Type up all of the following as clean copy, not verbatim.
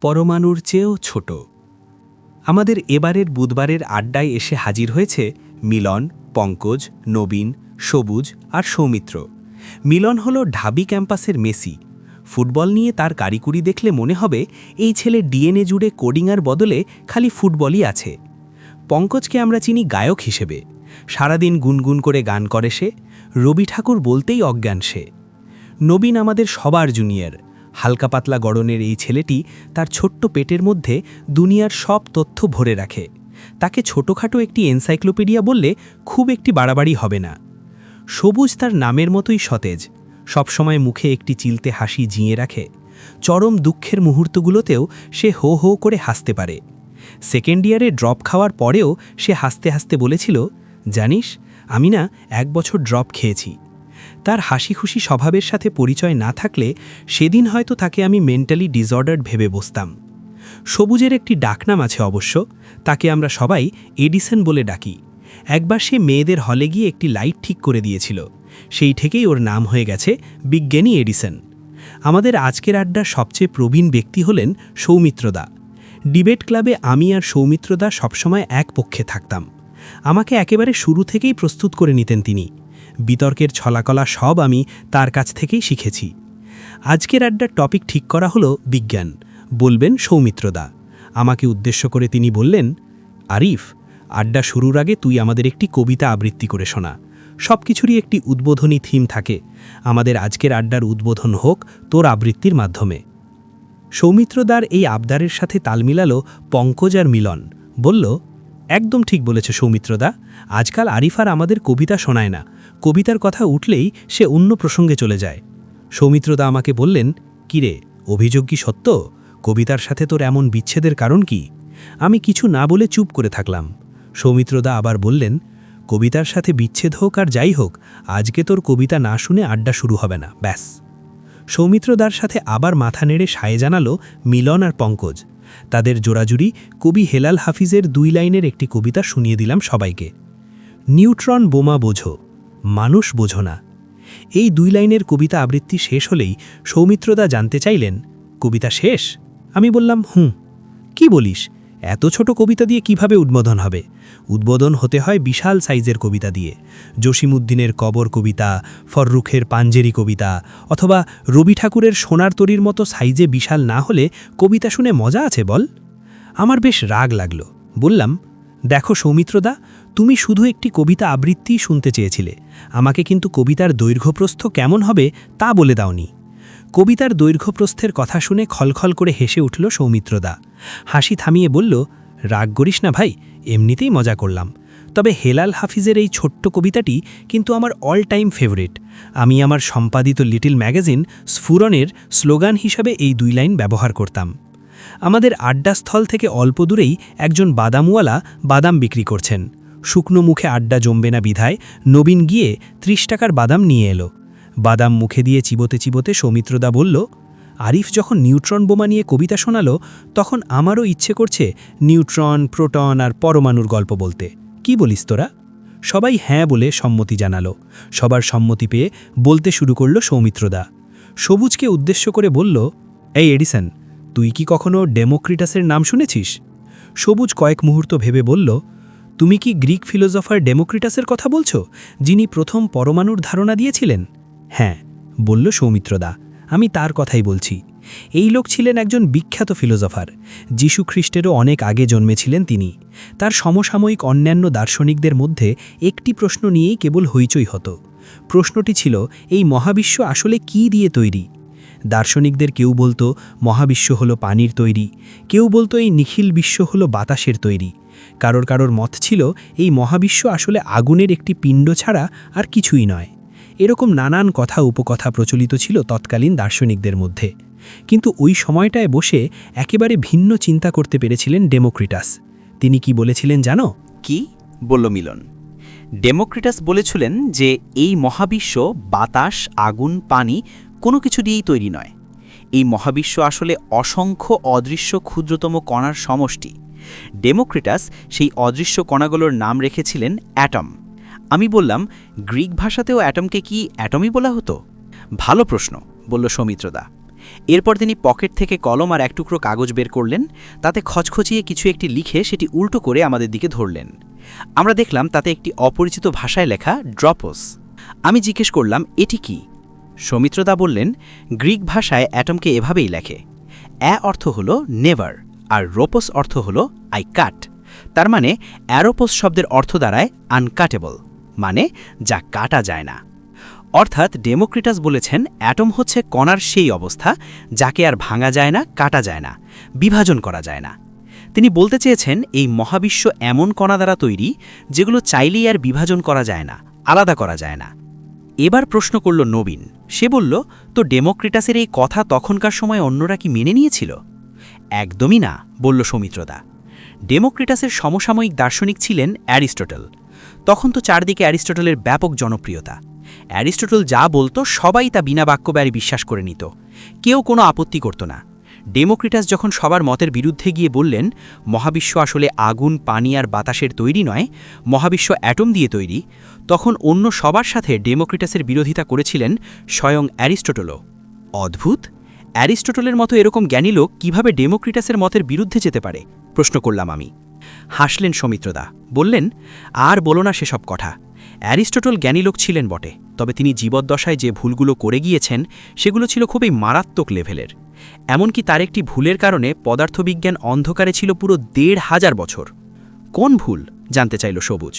পরমাণুর চেয়েও ছোট। আমাদের এবারের বুধবারের আড্ডায় এসে হাজির হয়েছে মিলন, পঙ্কজ, নবীন, সবুজ আর সৌমিত্র। মিলন হল ঢাবি ক্যাম্পাসের মেসি। ফুটবল নিয়ে তার কারিকুরি দেখলে মনে হবে এই ছেলে ডিএনএ জুড়ে কোডিংয়ের বদলে খালি ফুটবলই আছে। পঙ্কজকে আমরা চিনি গায়ক হিসেবে। সারাদিন গুনগুন করে গান করে সে, রবি ঠাকুর বলতেই অজ্ঞান সে। নবীন আমাদের সবার জুনিয়র। হালকা পাতলা গড়নের এই ছেলেটি তার ছোট্ট পেটের মধ্যে দুনিয়ার সব তথ্য ভরে রাখে। তাকে ছোটখাটো একটি এনসাইক্লোপিডিয়া বললে খুব একটি বাড়াবাড়ি হবে না। সবুজ তার নামের মতোই সতেজ, সবসময় মুখে একটি চিলতে হাসি জিঁয়ে রাখে। চরম দুঃখের মুহূর্তগুলোতেও সে হো হো করে হাসতে পারে। সেকেন্ড ইয়ারে ড্রপ খাওয়ার পরেও সে হাসতে হাসতে বলেছিল, জানিস আমি না 1 বছর ড্রপ খেয়েছি। তার হাসি খুশি স্বভাবের সাথে পরিচয় না থাকলে সেদিন হয়তো তাকে আমি মেন্টালি ডিসঅর্ডার্ড ভেবে বসতাম। সবুজের একটি ডাকনাম আছে অবশ্য, তাকে আমরা সবাই এডিসন বলে ডাকি। একবার সে মেয়েদের হলে গিয়ে একটি লাইট ঠিক করে দিয়েছিল, সেই থেকেই ওর নাম হয়ে গেছে বিজ্ঞানী এডিসন। আমাদের আজকের আড্ডার সবচেয়ে প্রবীণ ব্যক্তি হলেন সৌমিত্রদা। ডিবেট ক্লাবে আমি আর সৌমিত্রদা সবসময় এক পক্ষে থাকতাম। আমাকে একেবারে শুরু থেকেই প্রস্তুত করে নিতেন তিনি। বিতর্কের ছলাকলা সব আমি তার কাছ থেকেই শিখেছি। আজকের আড্ডার টপিক ঠিক করা হলো বিজ্ঞান, বলবেন সৌমিত্রদা। আমাকে উদ্দেশ্য করে তিনি বললেন, আরিফ, আড্ডা শুরুর আগে তুই আমাদের একটি কবিতা আবৃত্তি করে শোনা। সব কিছুরই একটি উদ্বোধনী থিম থাকে। আমাদের আজকের আড্ডার উদ্বোধন হোক তোর আবৃত্তির মাধ্যমে। সৌমিত্রদার এই আবদারের সাথে তাল মিলালো পঙ্কজ আর মিলন। বলল, একদম ঠিক বলেছে সৌমিত্রদা, আজকাল আরিফ আর আমাদের কবিতা শোনায় না। কবিতার কথা উঠলেই সে অন্য প্রসঙ্গে চলে যায়। সৌমিত্রদা আমাকে বললেন, কিরে, অভিযোগ কি সত্য? কবিতার সাথে তোর এমন বিচ্ছেদের কারণ কি? আমি কিছু না বলে চুপ করে থাকলাম। সৌমিত্রদা আবার বললেন, কবিতার সাথে বিচ্ছেদ হোক আর যাই হোক, আজকে তোর কবিতা না শুনে আড্ডা শুরু হবে না, ব্যাস। সৌমিত্রদার সাথে আবার মাথা নেড়ে সায় জানালো মিলন আর পঙ্কজ। তাদের জোড়াজুড়ি কবি হেলাল হাফিজের 2 লাইনের একটি কবিতা শুনিয়ে দিলাম সবাইকে। নিউট্রন বোমা বোঝো, মানুষ বোঝো না। এই 2 লাইনের কবিতা আবৃত্তি শেষ হলেই সৌমিত্রদা জানতে চাইলেন, কবিতা শেষ? আমি বললাম, কি বলিস, এত ছোট কবিতা দিয়ে কিভাবে উদ্বোধন হবে? উদ্বোধন হতে হয় বিশাল সাইজের কবিতা দিয়ে। জসিমউদ্দিনের কবর কবিতা, ফররুখের পাঞ্জেরি কবিতা, অথবা রবি ঠাকুরের সোনার তরীর মতো সাইজে বিশাল না হলে কবিতা শুনে মজা আছে বল? আমার বেশ রাগ লাগল। বললাম, দেখো সৌমিত্রদা, তুমি শুধু একটি কবিতা আবৃত্তিই শুনতে চেয়েছিলে, আমাকে কিন্তু কবিতার দৈর্ঘ্যপ্রস্থ কেমন হবে তা বলে দাওনি। কবিতার দৈর্ঘ্যপ্রস্থের কথা শুনে খলখল করে হেসে উঠল সৌমিত্রদা। হাসি থামিয়ে বলল, রাগ করিস না ভাই, এমনিতেই মজা করলাম। তবে হেলাল হাফিজের এই ছোট্ট কবিতাটি কিন্তু আমার অল টাইম ফেভারিট। আমি আমার সম্পাদিত লিটল ম্যাগাজিন স্ফুরণের স্লোগান হিসাবে এই 2 লাইন ব্যবহার করতাম। আমাদের আড্ডাস্থল থেকে অল্প দূরেই একজন বাদামওয়ালা বাদাম বিক্রি করছেন। শুকনো মুখে আড্ডা জমবে না বিধায় নবীন গিয়ে 30 টাকার বাদাম নিয়ে এলো। বাদাম মুখে দিয়ে চিবোতে চিবোতে সৌমিত্রদা বলল, আরিফ যখন নিউট্রন বোমা নিয়ে কবিতা শোনালো তখন আমারও ইচ্ছে করছে নিউট্রন, প্রোটন আর পরমাণুর গল্প বলতে। কি বলিস তোরা? সবাই হ্যাঁ বলে সম্মতি জানালো। সবার সম্মতি পেয়ে বলতে শুরু করল সৌমিত্রদা। সবুজকে উদ্দেশ্য করে বলল, এই এডিসন, তুই কি কখনো ডেমোক্রিটাসের নাম শুনেছিস? সবুজ কয়েক মুহূর্ত ভেবে বলল, তুমি কি গ্রিক ফিলোসফার ডেমোক্রিটাসের কথা বলছো, যিনি প্রথম পরমাণুর ধারণা দিয়েছিলেন? হ্যাঁ, বলল সৌমিত্রদা, আমি তার কথাই বলছি। এই লোক ছিলেন একজন বিখ্যাত ফিলোসফার। যীশু খ্রিস্টেরও অনেক আগে জন্মেছিলেন তিনি। তার সমসাময়িক অন্যান্য দার্শনিকদের মধ্যে একটি প্রশ্ন নিয়েই কেবল হইচই হতো। প্রশ্নটি ছিল, এই মহাবিশ্ব আসলে কি দিয়ে তৈরি? দার্শনিকদের কেউ বলতো মহাবিশ্ব হলো পানির তৈরি, কেউ বলতো এই নিখিল বিশ্ব হলো বাতাসের তৈরি। কারোর মত ছিল এই মহাবিশ্ব আসলে আগুনের একটি পিণ্ড ছাড়া আর কিছুই নয়। এরকম নানান কথা উপকথা প্রচলিত ছিল তৎকালীন দার্শনিকদের মধ্যে। কিন্তু ওই সময়টায় বসে একেবারে ভিন্ন চিন্তা করতে পেরেছিলেন ডেমোক্রিটাস। তিনি কি বলেছিলেন জানো? কি বলল মিলন? ডেমোক্রিটাস বলেছিলেন যে এই মহাবিশ্ব বাতাস, আগুন, পানি কোনো কিছু দিয়েই তৈরি নয়। এই মহাবিশ্ব আসলে অসংখ্য অদৃশ্য ক্ষুদ্রতম কণার সমষ্টি। ডেমোক্রিটাস সেই অদৃশ্য কণাগুলোর নাম রেখেছিলেন অ্যাটম। আমি বললাম, গ্রিক ভাষাতেও অ্যাটমকে কি অ্যাটমই বলা হতো? ভালো প্রশ্ন, বলল সৌমিত্রদা। এরপর তিনি পকেট থেকে কলম আর এক টুকরো কাগজ বের করলেন, তাতে খচখচিয়ে কিছু একটি লিখে সেটি উল্টো করে আমাদের দিকে ধরলেন। আমরা দেখলাম তাতে একটি অপরিচিত ভাষায় লেখা ড্রপোস। আমি জিজ্ঞেস করলাম, এটি কি? সৌমিত্রদা বললেন, গ্রিক ভাষায় অ্যাটমকে এভাবেই লেখে। অর্থ হল নেভার, আর রোপোস অর্থ হল আই কাট। তার মানে অ্যারোপোস শব্দের অর্থ দাঁড়ায় আনকাটেবল, মানে যা কাটা যায় না। অর্থাৎ ডেমোক্রিটাস বলেছেন অ্যাটম হচ্ছে কণার সেই অবস্থা যাকে আর ভাঙা যায় না, কাটা যায় না, বিভাজন করা যায় না। তিনি বলতে চেয়েছেন এই মহাবিশ্ব এমন কণা দ্বারা তৈরি যেগুলো চাইলেই আর বিভাজন করা যায় না, আলাদা করা যায় না। এবার প্রশ্ন করল নবীন। সে বলল, তো ডেমোক্রিটাসের এই কথা তখনকার সময় অন্যরা কি মেনে নিয়েছিল? একদমই না, বলল সৌমিত্রদা। ডেমোক্রিটাসের সমসাময়িক দার্শনিক ছিলেন অ্যারিস্টটল। তখন তো চারদিকে অ্যারিস্টটলের ব্যাপক জনপ্রিয়তা। অ্যারিস্টটল যা বলতো সবাই তা বিনা বাক্যব্যয় বিশ্বাস করে নিত, কেউ কোনো আপত্তি করত না। ডেমোক্রিটাস যখন সবার মতের বিরুদ্ধে গিয়ে বললেন মহাবিশ্ব আসলে আগুন, পানি আর বাতাসের তৈরি নয়, মহাবিশ্ব অ্যাটম দিয়ে তৈরি, তখন অন্য সবার সাথে ডেমোক্রিটাসের বিরোধিতা করেছিলেন স্বয়ং অ্যারিস্টটলও। অদ্ভুত, অ্যারিস্টটলের মতো এরকম জ্ঞানী লোক কীভাবে ডেমোক্রিটাসের মতের বিরুদ্ধে যেতে পারে? প্রশ্ন করলাম আমি। হাসলেন সৌমিত্রদা, বললেন, আর বলো না সেসব কথা। অ্যারিস্টটল জ্ঞানী লোক ছিলেন বটে, তবে তিনি জীবদ্দশায় যে ভুলগুলো করে গিয়েছেন সেগুলো ছিল খুবই মারাত্মক লেভেলের। এমনকি তার একটি ভুলের কারণে পদার্থবিজ্ঞান অন্ধকারে ছিল পুরো ১,৫০০ বছর। কোন ভুল জানতে চাইল সবুজ।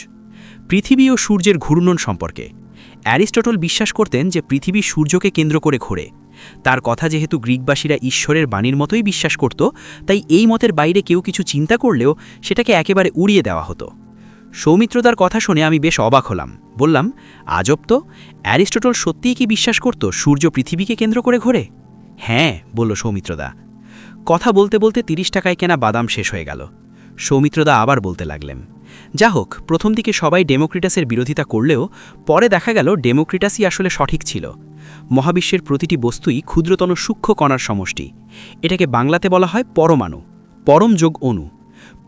পৃথিবী ও সূর্যের ঘূর্ণন সম্পর্কে। অ্যারিস্টটল বিশ্বাস করতেন যে পৃথিবী সূর্যকে কেন্দ্র করে ঘোরে। তার কথা যেহেতু গ্রিকবাসীরা ঈশ্বরের বাণীর মতোই বিশ্বাস করত, তাই এই মতের বাইরে কেউ কিছু চিন্তা করলেও সেটাকে একেবারে উড়িয়ে দেওয়া হতো। সৌমিত্রদার কথা শুনে আমি বেশ অবাক হলাম। বললাম, আজব তো, অ্যারিস্টটল সত্যিই কি বিশ্বাস করত সূর্য পৃথিবীকে কেন্দ্র করে ঘোরে? হ্যাঁ, বলল সৌমিত্রদা। কথা বলতে বলতে ৩০ টাকায় কেনা বাদাম শেষ হয়ে গেল। সৌমিত্রদা আবার বলতে লাগলেন, যা হোক, প্রথম দিকে সবাই ডেমোক্রিটাসের বিরোধিতা করলেও পরে দেখা গেল ডেমোক্রিটাসই আসলে সঠিক ছিল। মহাবিশ্বের প্রতিটি বস্তুই ক্ষুদ্রতম সূক্ষ্ম কণার সমষ্টি। এটাকে বাংলাতে বলা হয় পরমাণু, পরম যোগ অণু।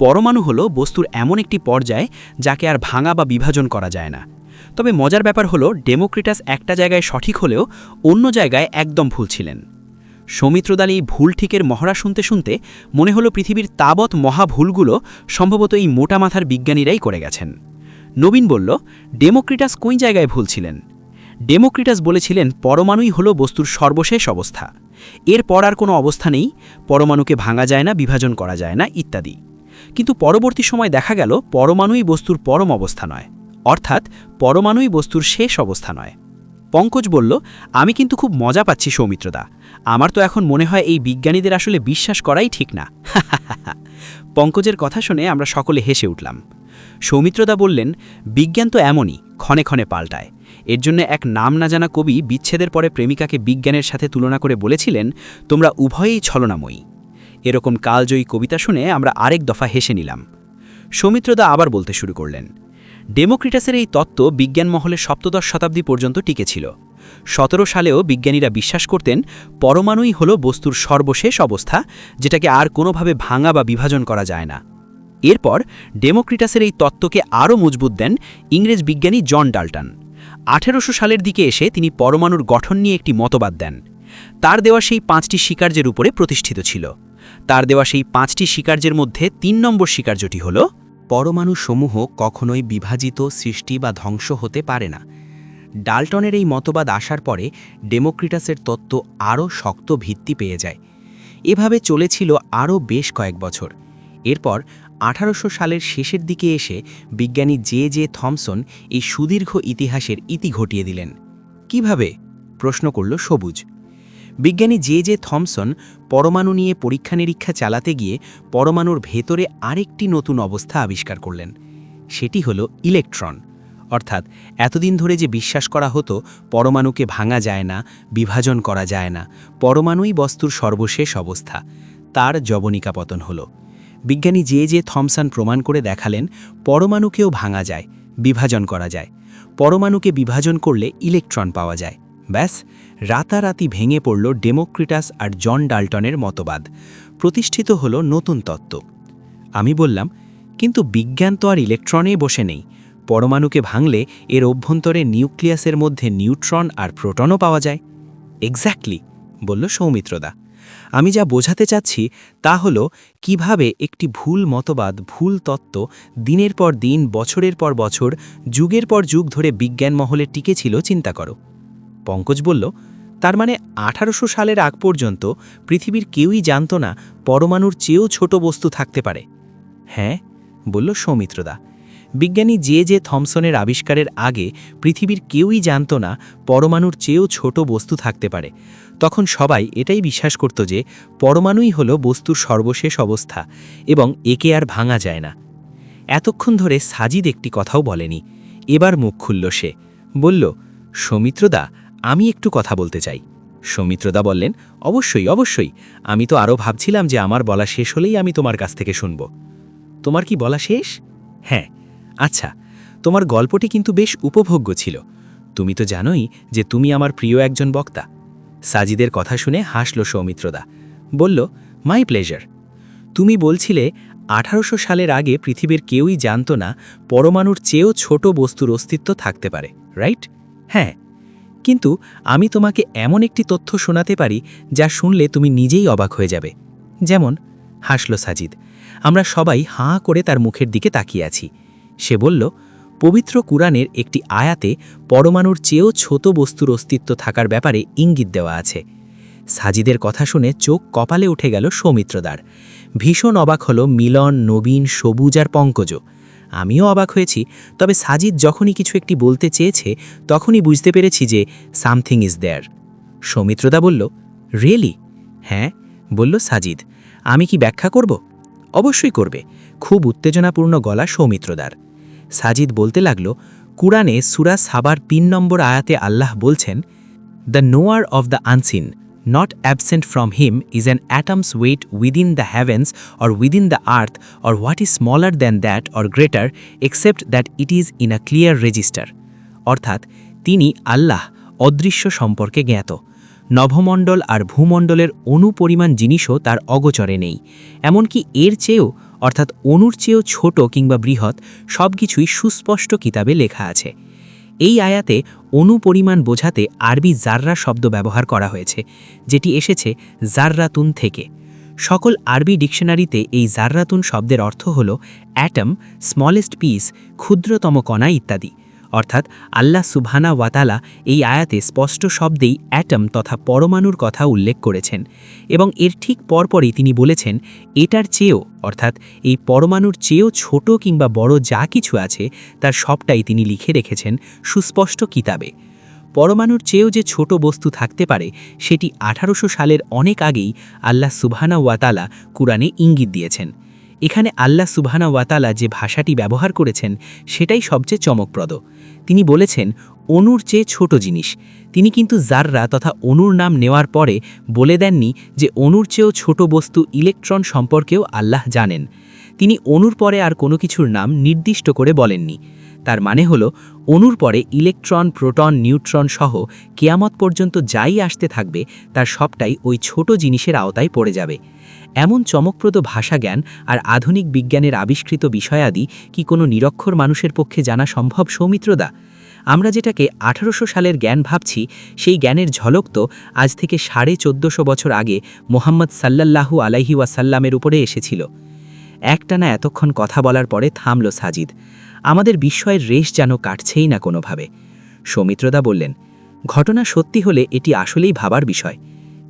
পরমাণু হলো বস্তুর এমন একটি পর্যায় যাকে আর ভাঙা বা বিভাজন করা যায় না। তবে মজার ব্যাপার হলো ডেমোক্রিটাস একটা জায়গায় সঠিক হলেও অন্য জায়গায় একদম ভুল ছিলেন। সৌমিত্রদাল এই ভুল ঠিকের মহড়া শুনতে শুনতে মনে হলো পৃথিবীর তাবৎ মহাভুলগুলো সম্ভবত এই মোটা মাথার বিজ্ঞানীরাই করে গেছেন। নবীন বলল, ডেমোক্রিটাস কোন জায়গায় ভুল ছিলেন? ডেমোক্রিটাস বলেছিলেন পরমাণুই হলো বস্তুর সর্বশেষ অবস্থা, এরপর আর কোনো অবস্থা নেই, পরমাণুকে ভাঙা যায় না, বিভাজন করা যায় না, ইত্যাদি। কিন্তু পরবর্তী সময় দেখা গেল পরমাণুই বস্তুর পরম অবস্থা নয়, অর্থাৎ পরমাণুই বস্তুর শেষ অবস্থা নয়। পঙ্কজ বলল, আমি কিন্তু খুব মজা পাচ্ছি সৌমিত্রদা, আমার তো এখন মনে হয় এই বিজ্ঞানীদের আসলে বিশ্বাস করাই ঠিক না। পঙ্কজের কথা শুনে আমরা সকলে হেসে উঠলাম। সৌমিত্রদা বললেন, বিজ্ঞান তো এমনই, ক্ষণে ক্ষণে পাল্টায়। এর জন্য এক নাম না জানা কবি বিচ্ছেদের পরে প্রেমিকাকে বিজ্ঞানের সাথে তুলনা করে বলেছিলেন, তোমরা উভয়েই ছলনাময়ী। এরকম কালজয়ী কবিতা শুনে আমরা আরেক দফা হেসে নিলাম। সৌমিত্রদা আবার বলতে শুরু করলেন, ডেমোক্রিটাসের এই তত্ত্ব বিজ্ঞান মহলে সপ্তদশ শতাব্দী পর্যন্ত টিকেছিল। ১৭ সালেও বিজ্ঞানীরা বিশ্বাস করতেন পরমাণুই হল বস্তুর সর্বশেষ অবস্থা, যেটাকে আর কোনোভাবে ভাঙা বা বিভাজন করা যায় না। এরপর ডেমোক্রিটাসের এই তত্ত্বকে আরও মজবুত দেন ইংরেজ বিজ্ঞানী জন ডাল্টন। ১৮০০ সালের দিকে এসে তিনি পরমাণুর গঠন নিয়ে একটি মতবাদ দেন। তার দেওয়া সেই ৫টি স্বীকার্যের উপরে প্রতিষ্ঠিত ছিল। তার দেওয়া সেই 5টি স্বীকার্যের মধ্যে ৩ নম্বর স্বীকার্যটি হল, পরমাণুসমূহ কখনোই বিভাজিত, সৃষ্টি বা ধ্বংস হতে পারে না। ডাল্টনের এই মতবাদ আসার পরে ডেমোক্রিটাসের তত্ত্ব আরও শক্ত ভিত্তি পেয়ে যায়। এভাবে চলেছিল আরও বেশ কয়েক বছর। এরপর ১৮০০ সালের শেষের দিকে এসে বিজ্ঞানী জে থমসন এই সুদীর্ঘ ইতিহাসের ইতি ঘটিয়ে দিলেন। কিভাবে? প্রশ্ন করল সবুজ। বিজ্ঞানী জে থমসন পরমাণু নিয়ে পরীক্ষা নিরীক্ষা চালাতে গিয়ে পরমাণুর ভেতরে আরেকটি নতুন অবস্থা আবিষ্কার করলেন। সেটি হলো ইলেকট্রন। অর্থাৎ এতদিন ধরে যে বিশ্বাস করা হতো পরমাণুকে ভাঙা যায় না, বিভাজন করা যায় না, পরমাণুই বস্তুর সর্বশেষ অবস্থা, তার জবনিকা পতন হলো। বিজ্ঞানী জে থমসন প্রমাণ করে দেখালেন পরমাণুকেও ভাঙা যায়, বিভাজন করা যায়। পরমাণুকে বিভাজন করলে ইলেকট্রন পাওয়া যায়। ব্যাস, রাতারাতি ভেঙে পড়ল ডেমোক্রিটাস আর জন ডাল্টনের মতবাদ। প্রতিষ্ঠিত হল নতুন তত্ত্ব। আমি বললাম, কিন্তু বিজ্ঞান তো আর ইলেকট্রনে বসে নেই। পরমাণুকে ভাঙলে এর অভ্যন্তরে নিউক্লিয়াসের মধ্যে নিউট্রন আর প্রোটনও পাওয়া যায়। এক্স্যাক্টলি, বলল সৌমিত্রদা। আমি যা বোঝাতে চাচ্ছি তা হল কিভাবে একটি ভুল মতবাদ, ভুল তত্ত্ব দিনের পর দিন, বছরের পর বছর, যুগের পর যুগ ধরে বিজ্ঞান মহলে টিকে ছিল, চিন্তা করো। পঙ্কজ বলল, তার মানে 1800 সালের আগ পর্যন্ত পৃথিবীর কেউই জানত না পরমাণুর চেয়েও ছোট বস্তু থাকতে পারে। হ্যাঁ, বলল সৌমিত্রদা। বিজ্ঞানী যে থমসনের আবিষ্কারের আগে পৃথিবীর কেউই জানত না পরমাণুর চেয়েও ছোট বস্তু থাকতে পারে। তখন সবাই এটাই বিশ্বাস করত যে পরমাণুই হলো বস্তুর সর্বশেষ অবস্থা এবং একে আর ভাঙা যায় না। এতক্ষণ ধরে সাজিদ একটি কথাও বলেনি। এবার মুখ খুলল সে, বলল, সৌমিত্রদা, আমি একটু কথা বলতে চাই। সৌমিত্রদা বললেন, অবশ্যই অবশ্যই, আমি তো আরও ভাবছিলাম যে আমার বলা শেষ হলেই আমি তোমার কাছ থেকে শুনব। তোমার কি বলা শেষ? হ্যাঁ। আচ্ছা, তোমার গল্পটি কিন্তু বেশ উপভোগ্য ছিল। তুমি তো জানোই যে তুমি আমার প্রিয় একজন বক্তা। সাজিদের কথা শুনে হাসল সৌমিত্রদা, বলল, মাই প্লেজার। তুমি বলছিলে 1800 সালের আগে পৃথিবীর কেউই জানত না পরমাণুর চেয়েও ছোট বস্তুর অস্তিত্ব থাকতে পারে, রাইট? হ্যাঁ, কিন্তু আমি তোমাকে এমন একটি তথ্য শোনাতে পারি যা শুনলে তুমি নিজেই অবাক হয়ে যাবে। যেমন? হাসল সাজিদ। আমরা সবাই হাঁ করে তার মুখের দিকে তাকিয়ে আছি। সে বলল, পবিত্র কুরআনের একটি আয়াতে পরমাণুর চেয়েও ছোট বস্তুর অস্তিত্ব থাকার ব্যাপারে ইঙ্গিত দেওয়া আছে। সাজিদের কথা শুনে চোখ কপালে উঠে গেল সৌমিত্রদার। ভীষণ অবাক হল মিলন, নবীন, সবুজ আর পঙ্কজও। আমিও অবাক হয়েছি, তবে সাজিদ যখনই কিছু একটি বলতে চেয়েছে তখনই বুঝতে পেরেছি যে সামথিং ইজ দেয়ার। সৌমিত্রদা বলল, রিয়েলি? হ্যাঁ, বলল সাজিদ। আমি কি ব্যাখ্যা করব? অবশ্যই করবে। খুব উত্তেজনাপূর্ণ গলা সৌমিত্রদার। সাজিদ বলতে লাগল, কুরআনে সূরা সাবার 3 নম্বর আয়াতে আল্লাহ বলছেন, the knower of the unseen, not absent from him is an atom's weight within the heavens or within the earth or what is smaller than that or greater except that it is in a clear register. অর্থাৎ তিনি আল্লাহ অদৃশ্য সম্পর্কে জ্ঞাত। নভমণ্ডল আর ভূমণ্ডলের অণু পরিমাণ জিনিসও তার অগোচরে নেই। এমনকি এর চেয়েও, অর্থাৎ অণুর চেয়েও ছোট কিংবা বৃহৎ সবকিছুই সুস্পষ্ট কিতাবে লেখা আছে। এই আয়াতে অণু পরিমাণ বোঝাতে আরবি জাররা শব্দ ব্যবহার করা হয়েছে, যেটি এসেছে জাররাতুন থেকে। সকল আরবি ডিকশনারিতে এই জাররাতুন শব্দের অর্থ হল অ্যাটম, স্মলেস্ট পিস, ক্ষুদ্রতম কণা ইত্যাদি। অর্থাৎ আল্লাহ সুবহানা ওয়া তাআলা এই আয়াতে স্পষ্ট শব্দেই অ্যাটম তথা পরমাণুর কথা উল্লেখ করেছেন এবং এর ঠিক পরপরই তিনি বলেছেন এটার চেয়েও, অর্থাৎ এই পরমাণুর চেয়েও ছোট কিংবা বড় যা কিছু আছে তার সবটাই তিনি লিখে রেখেছেন সুস্পষ্ট কিতাবে। পরমাণুর চেয়েও যে ছোট বস্তু থাকতে পারে সেটি 1800 সালের অনেক আগেই আল্লাহ সুবহানা ওয়া তাআলা কুরআনে ইঙ্গিত দিয়েছেন। এখানে আল্লাহ সুবহানা ওয়া তাআলা যে ভাষাটি ব্যবহার করেছেন সেটাই সবচেয়ে চমকপ্রদ। তিনি বলেছেন অণুর চেয়ে ছোট জিনিস। তিনি কিন্তু জাররা তথা অণুর নাম নেওয়ার পরে বলে দেননি যে অণুর চেয়েও ছোট বস্তু ইলেকট্রন সম্পর্কেও আল্লাহ জানেন। তিনি অণুর পরে আর কোনো কিছুর নাম নির্দিষ্ট করে বলেননি। তার মানে হল অণুর পরে ইলেকট্রন, প্রোটন, নিউট্রন সহ কিয়ামত পর্যন্ত যাই আসতে থাকবে তার সবটাই ওই ছোট জিনিসের আওতায় পড়ে যাবে। এমন চমকপ্রদ ভাষা জ্ঞান আর আধুনিক বিজ্ঞানের আবিষ্কৃত বিষয়াদি কি কোনো নিরক্ষর মানুষের পক্ষে জানা সম্ভব সৌমিত্রদা? আমরা যেটাকে 1800 সালের জ্ঞান ভাবছি সেই জ্ঞানের ঝলক তো আজ থেকে 1450 বছর আগে মোহাম্মদ সাল্লাল্লাহু আলাইহি ওয়াসাল্লামের উপরে এসেছিল। একটানা এতক্ষণ কথা বলার পরে থামল সাজিদ। আমাদের বিস্ময়ের রেশ যেন কাটছেই না কোনোভাবে। সৌমিত্রদা বললেন, ঘটনা সত্যি হলে এটি আসলেই ভাবার বিষয়।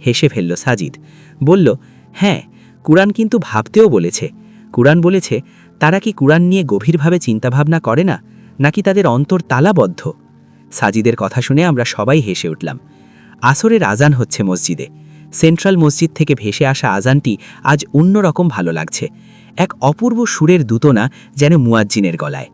হেসে ফেলল সাজিদ, বলল, হ্যাঁ, কুরআন কিন্তু ভাবতেও বলেছে। কুরআন বলেছে, তারা কি কুরআন নিয়ে গভীরভাবে চিন্তাভাবনা করে না, নাকি তাদের অন্তর তালাবদ্ধ? সাজিদের কথা শুনে আমরা সবাই হেসে উঠলাম। আসরের আজান হচ্ছে মসজিদে। সেন্ট্রাল মসজিদ থেকে ভেসে আসা আজানটি আজ অন্যরকম ভালো লাগছে। এক অপূর্ব সুরের দূতনা যেন মুয়াজ্জিনের গলায়।